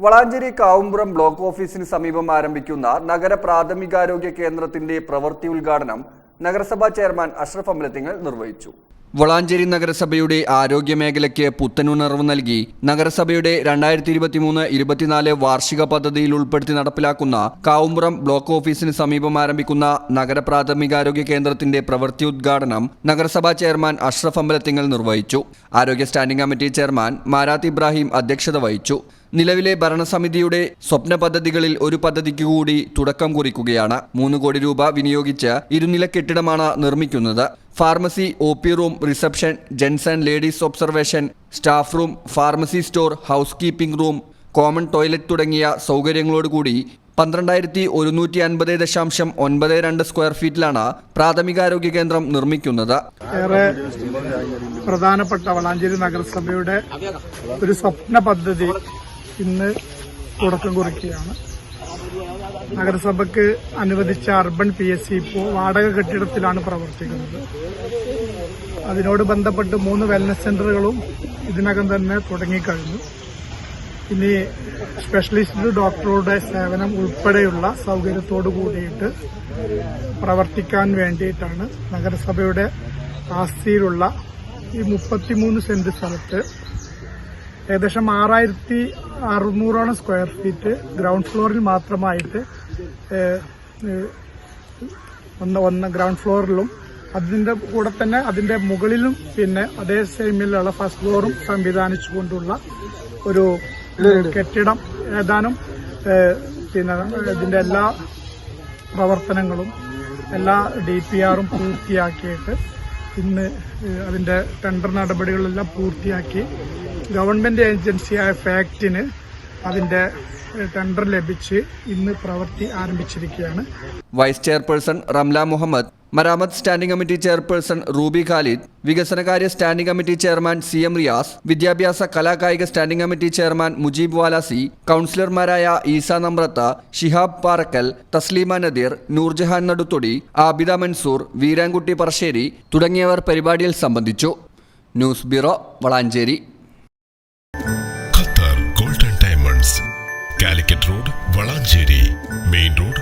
Valanchery Kavumpuram block ഓഫീസിന് സമീപം ആരംഭിക്കുന്ന നഗര പ്രാഥമികാരോഗ്യ കേന്ദ്രത്തിന്റെ പ്രവൃത്തി ഉദ്ഘാടനം നഗരസഭാ ചെയർമാൻ അഷ്റഫ് അമ്പലത്തിങ്ങൽ നിർവഹിച്ചു. വളാഞ്ചേരി നഗരസഭയുടെ ആരോഗ്യമേഖലയ്ക്ക് പുത്തനുണർവ് നൽകി നഗരസഭയുടെ 2023-24 വാർഷിക പദ്ധതിയിൽ ഉൾപ്പെടുത്തി നടപ്പിലാക്കുന്ന കാവുംപുറം ബ്ലോക്ക് ഓഫീസിന് സമീപം ആരംഭിക്കുന്ന നഗര പ്രാഥമികാരോഗ്യ കേന്ദ്രത്തിന്റെ പ്രവൃത്തി ഉദ്ഘാടനം നഗരസഭാ ചെയർമാൻ അഷ്റഫ് അമ്പലത്തിങ്ങൽ നിർവഹിച്ചു. ആരോഗ്യ standing committee chairman Marath Ibrahim അധ്യക്ഷത വഹിച്ചു. നിലവിലെ ഭരണസമിതിയുടെ സ്വപ്ന പദ്ധതികളിൽ ഒരു പദ്ധതിക്ക് കൂടി തുടക്കം കുറിക്കുകയാണ്. 3 കോടി രൂപ വിനിയോഗിച്ച് ഇരുനില കെട്ടിടമാണ് നിർമ്മിക്കുന്നത്. Pharmacy, OP room, reception, gents and ladies observation, staff room, pharmacy store, house keeping room, common toilet തുടങ്ങിയ സൗകര്യങ്ങളോടുകൂടി 12,150.92 സ്ക്വയർ ഫീറ്റിലാണ് പ്രാഥമികാരോഗ്യ കേന്ദ്രം നിർമ്മിക്കുന്നത്. ഏറെ പ്രധാനപ്പെട്ട വളാഞ്ചേരി നഗരസഭയുടെ ഒരു സ്വപ്ന പദ്ധതി ഇന്ന് തുടക്കം കുറിക്കുകയാണ്. നഗരസഭയ്ക്ക് അനുവദിച്ച അർബൻ PSC ഇപ്പോൾ വാടക കെട്ടിടത്തിലാണ് പ്രവർത്തിക്കുന്നത്. അതിനോട് ബന്ധപ്പെട്ട് 3 വെൽനസ് സെന്ററുകളും ഇതിനകം തന്നെ തുടങ്ങിക്കഴിഞ്ഞു. ഇനി സ്പെഷ്യലിസ്റ്റ് ഡോക്ടറുടെ സേവനം ഉൾപ്പെടെയുള്ള സൗകര്യത്തോടു കൂടിയിട്ട് പ്രവർത്തിക്കാൻ വേണ്ടിയിട്ടാണ് നഗരസഭയുടെ ആസ്തിയിലുള്ള ഈ 33 സെന്റ് സ്ഥലത്ത് ഏകദേശം 6,600 സ്ക്വയർ ഫീറ്റ് ഗ്രൗണ്ട് ഫ്ലോറിൽ മാത്രമായിട്ട് ഒന്ന് ഗ്രൗണ്ട് ഫ്ലോറിലും അതിന്റെ കൂടെ തന്നെ അതിന്റെ മുകളിലും പിന്നെ അതേ സെയിമിലുള്ള ഫസ്റ്റ് ഫ്ലോറും സംവിധാനിച്ചുകൊണ്ടുള്ള ഒരു കെട്ടിടം ഏതാനും പിന്നെ ഇതിന്റെ എല്ലാ പ്രവർത്തനങ്ങളും എല്ലാ DPRും പൂർത്തിയാക്കിയിട്ട് ഇന്ന് അതിന്റെ ടെൻഡർ നടപടികളെല്ലാം പൂർത്തിയാക്കി ഗവൺമെന്റ് ഏജൻസിയായ ഫാക്ടിന് അതിന്റെ ടെൻഡർ ലഭിച്ച് ഇന്ന് പ്രവൃത്തി ആരംഭിച്ചിരിക്കുകയാണ്. വൈസ് ചെയർപേഴ്സൺ റംല മുഹമ്മദ്, മരാമത്ത് standing committee chairperson Ruby Khalid, വികസനകാര്യ standing committee chairman CM Riyas, വിദ്യാഭ്യാസ കലാകായിക standing committee chairman Mujeeb Valasi, കൌൺസിലർമാരായ ഈസ നമ്രത്ത, ഷിഹാബ് പാറക്കൽ, തസ്ലീമ നദീർ, നൂർജഹാൻ നടുത്തൊടി, ആബിദ മൻസൂർ, വീരാൻകുട്ടി പറശ്ശേരി തുടങ്ങിയവർ പരിപാടിയിൽ സംബന്ധിച്ചു. News bureau, Valanchery. Qatar golden diamonds, Calicut road, Valanchery main road.